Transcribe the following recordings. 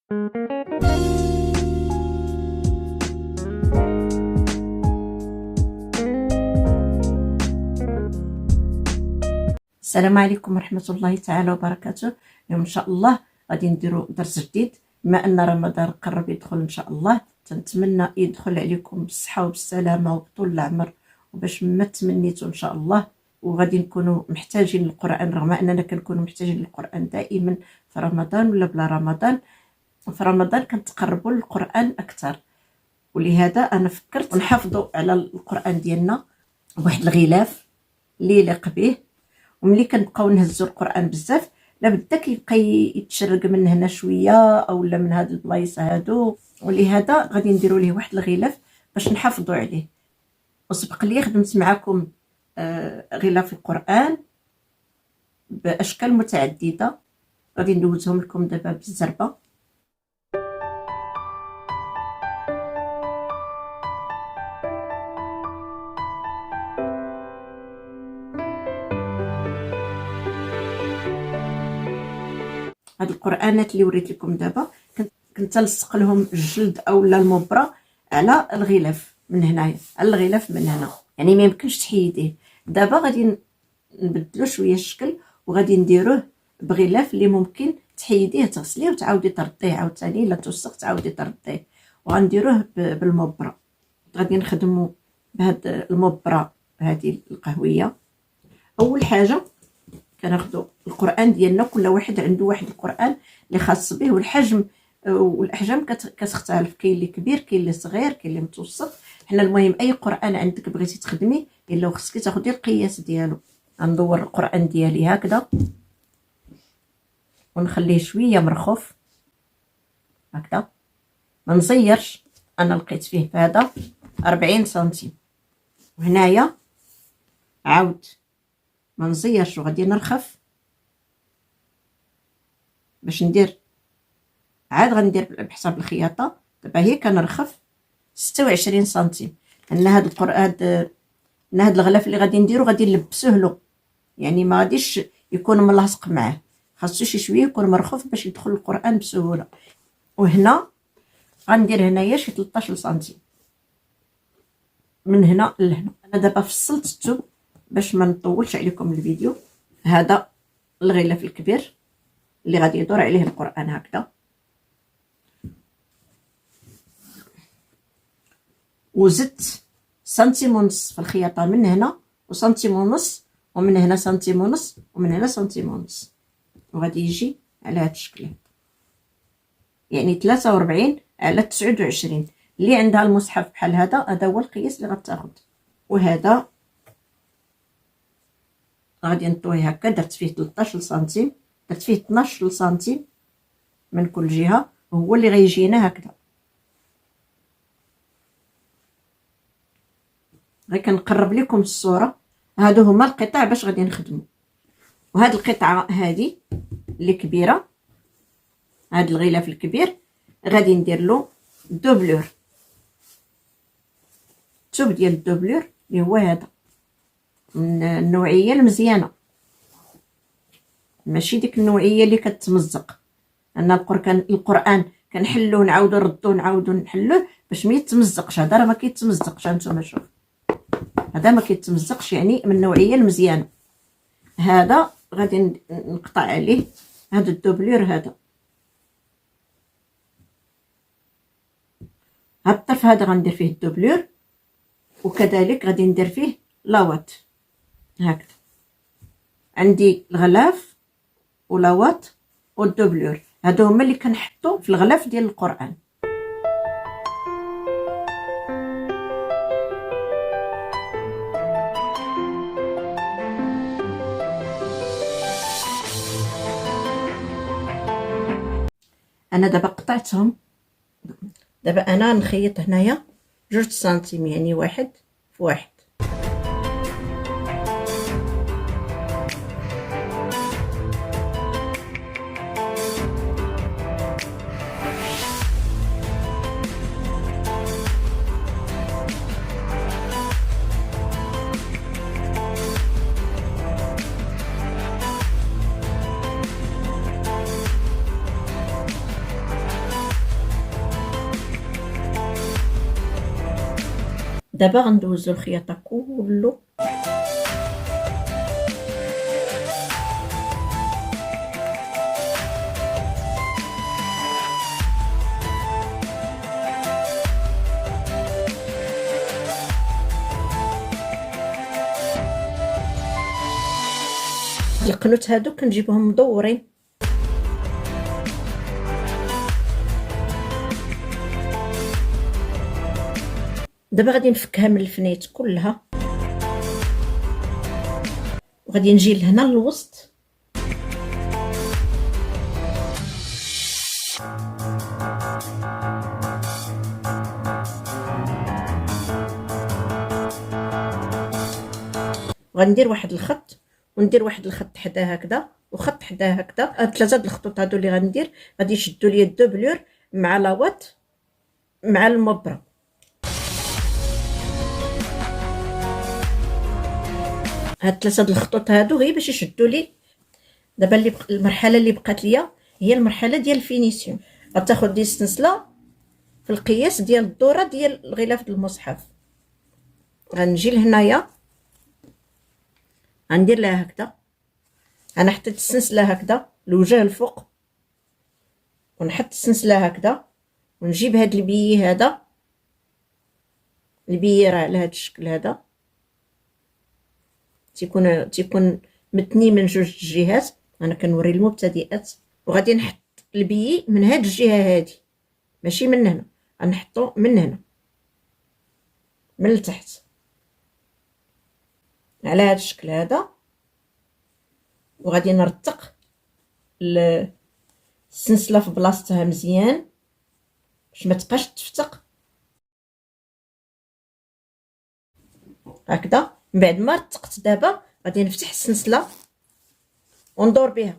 السلام عليكم ورحمة الله تعالى وبركاته. اليوم إن شاء الله غادي نديرو درس جديد، بما أن رمضان قرب يدخل إن شاء الله. تنتمنى يدخل عليكم بالصحة وبالسلامة وبطول العمر، وباش ما تمنيتو إن شاء الله. وغادي نكونوا محتاجين للقرآن، رغم أننا كنكونوا محتاجين للقرآن دائما في رمضان ولا بلا رمضان. في رمضان كنتقربوا للقرآن أكثر، ولهذا أنا فكرت نحافظوا على القرآن ديالنا بواحد الغلاف اللي يليق به. وملي كنبقاو نهزو القرآن بزاف لابد كيبقى يتشرق من هنا شويه اولا من هاد البلايص هادو، ولهذا غادي نديرو ليه واحد الغلاف باش نحافظوا عليه. وسبق لي خدمت معكم غلاف القرآن باشكال متعدده، غادي ندوزهم لكم دابا بالزربه. هاد القرآنات اللي وريت لكم دابا كنت نلصق لهم الجلد اولا المبره على الغلاف من هنايا، على الغلاف من هنا، يعني ما يمكنش تحيديه. دابا غادي نبدلو شويه الشكل، وغادي نديروه بغلاف اللي ممكن تحيديه تغسليه وتعاودي ترديه عاوتاني، الا توسخ تعاودي ترديه. وغنديروه بالمبره. غادي نخدمو بهاد المبره هذه القهويه. اول حاجه كناخذوا القرآن ديالنا، كل واحد عنده واحد القرآن اللي خاص به، والحجم والاحجام كتختلف، كاين اللي كبير كاين اللي صغير كاين اللي متوسط. حنا المهم اي قرآن عندك بغيتي تخدمي الا خصك تاخدي القياس ديالو. غندور القرآن ديالي هكذا ونخليه شويه مرخوف هكذا، ما نزيرش. انا لقيت فيه هذا 40 سنتيم، وهنايا عاود ما نزيرش، وغادي نرخف باش ندير. عاد غندير بحساب الخياطه. دابا هي كنرخف 26 سنتيم، لان هاد القرآن هاد الغلاف اللي غادي نديرو غادي نلبسوه له، يعني ما غاديش يكون ملاصق معاه، خاصو شي شويه يكون مرخوف باش يدخل القرآن بسهوله. وهنا غندير هنايا شي 13 سنتيم من هنا لهنا. انا دابا فصلت الثوب باش ما نطولش عليكم الفيديو. هذا الغلاف الكبير اللي غادي يدور عليه القرآن هكذا، وزدت سنتيم ونص في الخياطه من هنا، وسنتيم ونص، ومن هنا سنتيم ونص، ومن هنا سنتيم ونص، وغادي يجي على هذا الشكل، يعني 43 على 29. اللي عندها المصحف بحال هذا هو القياس اللي غتاخذ. وهذا غادي نطويه هكا، درت فيه 13 سنتيم، درت فيه 12 سنتيم من كل جهه، وهو اللي غيجينا هكذا. غير كنقرب لكم الصوره. هادو هما القطع باش غادي نخدمو. وهاد القطعه هذه اللي كبيره، هاد الغلاف الكبير غادي ندير له دوبلور، الثوب ديال الدوبلور اللي هو هذا من النوعيه المزيانه، ماشي ديك النوعيه اللي كتمزق. ان القرآن كنحلوه نعاودو نردوه نعاودو نحلوه باش ما يتمزقش. هذا راه ما كيتمزقش، هانتوما شوف، هذا ما كيتمزقش، يعني من النوعيه المزيانه. هذا غادي نقطع عليه هذا الدوبلور، هذا الطرف هذا غندير فيه الدوبلور، وكذلك غادي ندير فيه لاوات هكذا. عندي الغلاف ولاوات والدوبلور، هادو هما اللي كنحطو في الغلاف ديال القرآن. انا دابا قطعتهم. دابا انا نخيط هنايا 2 سنتيم، يعني 1 في 1. دابا غندوزو الخياطه كله. القنوت هادو كنجيبهم مدورين. دابا غادي نفكها من الفنيت كلها، وغادي نجي لهنا للوسط. غندير واحد الخط، وندير واحد الخط حدا هكذا، وخط حدا هكذا. هاد ثلاثه د الخطوط هادو اللي غندير غادي يشدوا ليا الدوبلور مع لاوات مع المبره. هاد ثلاثه د الخطوط هادو غير باش يشدوا لي. دابا اللي المرحله اللي بقات ليا هي المرحله ديال الفينيسيون. غتاخذ دي السنسله في القياس ديال الدوره ديال الغلاف د المصحف. غنجي لهنايا، غندير لها هكذا. انا حطيت السنسله هكذا الوجه الفوق، ونحط السنسله هكذا، ونجيب هاد البي هذا، البي راه على هاد الشكل هذا، تيكون متني من جوج الجهات. انا كنوري المبتدئات. وغادي نحط البي من هاد الجهه هادي، ماشي من هنا، غنحطو من هنا من التحت على هاد الشكل هذا. وغادي نرتق السنسله في بلاصتها مزيان باش ما تبقاش تفتق هكذا. من بعد ما رتقت دابا غادي نفتح السنسله وندور بها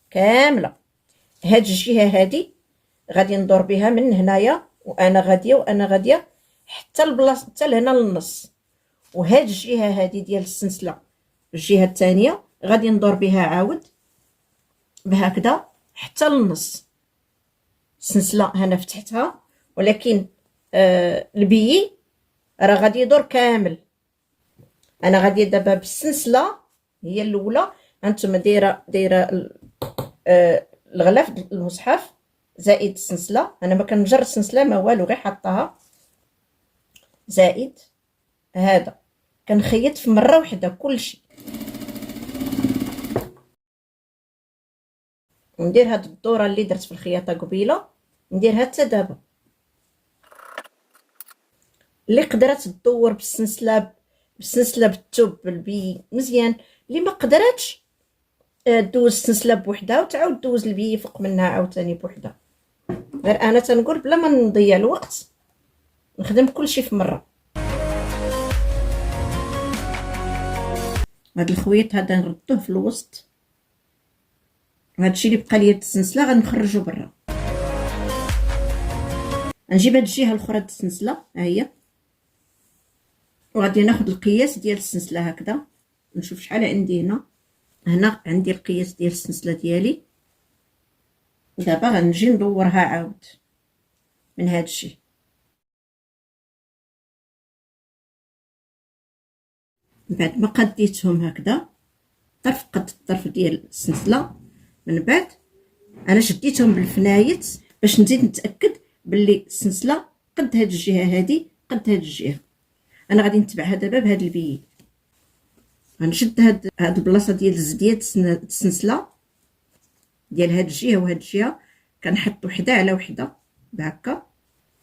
كامله. هاد الجهه هادي غادي ندور بها من هنايا، وانا غاديه حتى البلاصه حتى لهنا للنص. وهاد الجهه هادي ديال السنسله الجهه الثانيه غادي ندور بها عاود بهكذا حتى للنص. السنسله هنا فتحتها، ولكن البي راه غادي يدور كامل. انا غادي دابا بالسنسله هي الاولى. هانتوما دايره الغلاف المصحف زائد السنسله. انا ما كنجر السنسله ما والو، غير حطها زائد هذا. كنخيط في مره واحده كلشي، وندير هاد الدوره اللي درت في الخياطه قبيله نديرها حتى دابا. اللي قدرت تدور بالسنسله بالثوب بالبي مزيان، اللي ما قدرتش دوز السنسله بوحدها وتعاود دوز البي فوق منها عاوتاني بوحدها. غير انا تنقول بلا ما نضيع الوقت نخدم كلشي في مره. هاد الخويط هذا نردوه في الوسط. هادشي اللي بقى ليا السنسله غنخرجو برا. نجيب هاد الجهه الاخرى د السنسله ها هي، وغادي ناخذ القياس ديال السنسله هكذا. نشوف شحال عندي هنا عندي القياس ديال السنسله ديالي. دابا غنجي ندورها عاود من هاد الشيء. بعد ما قديتهم هكذا طرف قد الطرف ديال السنسله، من بعد انا شديتهم بالفنايت باش نزيد نتاكد باللي السنسله قد هاد الجهه هادي قد هاد الجهه. انا غادي نتبعها دابا بهاد البي. غنشد هاد البلاصه ديال الزديات السنسله ديال هاد الجهه وهاد الجهه، كنحط وحده على وحده بهكا.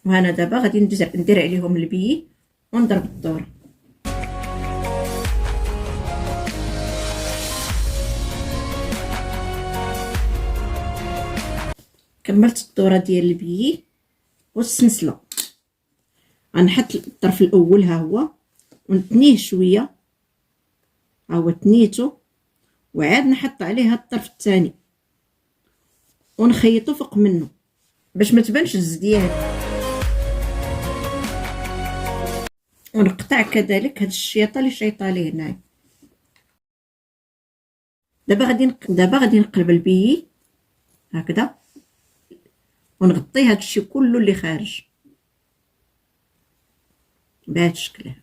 وهنا دابا غادي ندير عليهم البي ونضرب الدور. كملت الدوره ديال البي والسنسله. غنحط الطرف الاول ها هو ونتنيه شويه، ها هو تنيتو، وعاد نحط عليه الطرف الثاني ونخيطو فوق منه باش ما تبانش الزديان. ونقطع كذلك هاد الشيطه اللي شيطه ليه هنايا. دابا غادي نقلب البي هكذا ونغطي هاد الشيء كله اللي خارج. بهذا الشكل هذا.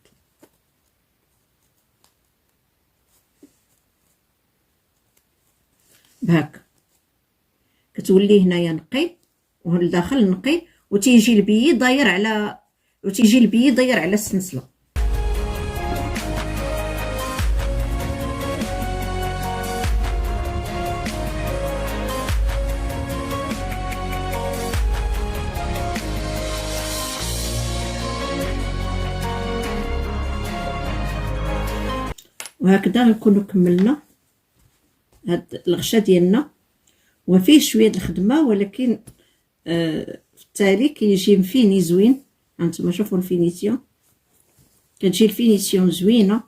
بهكا كتولي هنايا نقي ولداخل نقي، وتيجي البيي داير على السنسله. وهكذا غنكونوا كملنا هاد الغشا ديالنا، وفيه شويه د الخدمه، ولكن في التالي كيجي مفيني زوين. هانتوما شوفوا الفينيسيون، كتجي الفينيسيون زوينه،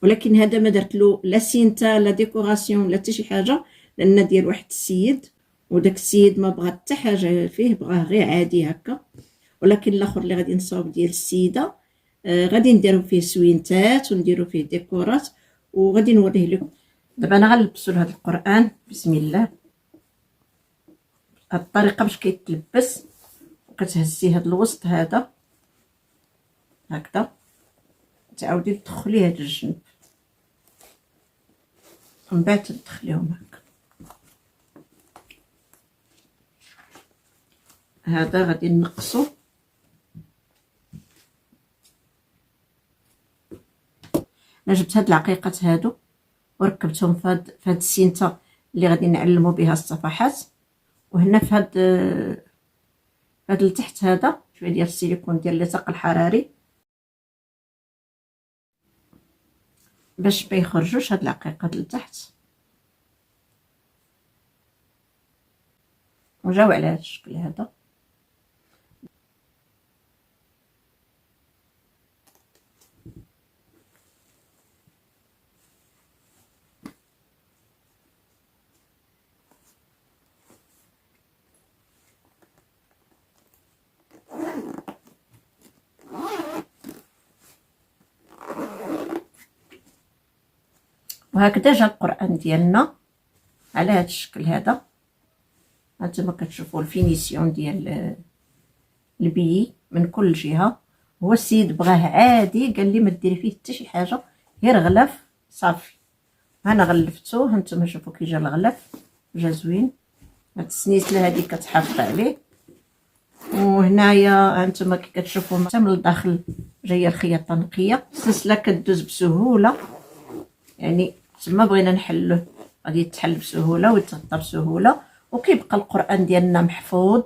ولكن هذا ما درتلو لا سينتا لا ديكوراسيون لا حتى شي حاجه، لان ديال واحد السيد، وداك السيد ما بغى حتى حاجه فيه، بغاه غير عادي هكا. ولكن الاخر اللي غادي نصاوب ديال السيده غادي نديرو فيه سوينتات ونديرو فيه ديكورات، وغادي نوريه لكم. دابا انا غنلبسو لهاد القران بسم الله. هاد الطريقه باش كيتلبس، وكتهزي هاد الوسط هذا هكذا، تعاودي تدخليه هاد الجنب، ومن بعد تدخليهم هكا. هذا غادي نقصو. انا جبت هاد العقيقات هادو وركبتهم في هاد السينتا اللي غادي نعلموا بها الصفحات، وهنا في هاد لتحت هذا شويه ديال السيليكون ديال اللصاق الحراري باش ما يخرجوش هاد العقيقات لتحت، وجاو على هاد الشكل هذا. وهكذا جا القران ديالنا على هذا الشكل هذا. هانتوما كتشوفوا الفينيسيون ديال البي من كل جهه. هو السيد بغاه عادي، قال لي ما ديري فيه حتى شي حاجه، غير غلاف صافي. انا غلفتو، هانتوما شوفوا كي جا الغلاف، جا زوين. هاد السنيسله هادي كتحافظ عليه. وهنايا هانتوما كي كتشوفوا حتى من الداخل جايه الخياطه نقيه، السلسله كدوز بسهوله، يعني تما بغينا نحلوه غادي يتحل بسهوله ويتغطى بسهوله، وكيبقى القران ديالنا محفوظ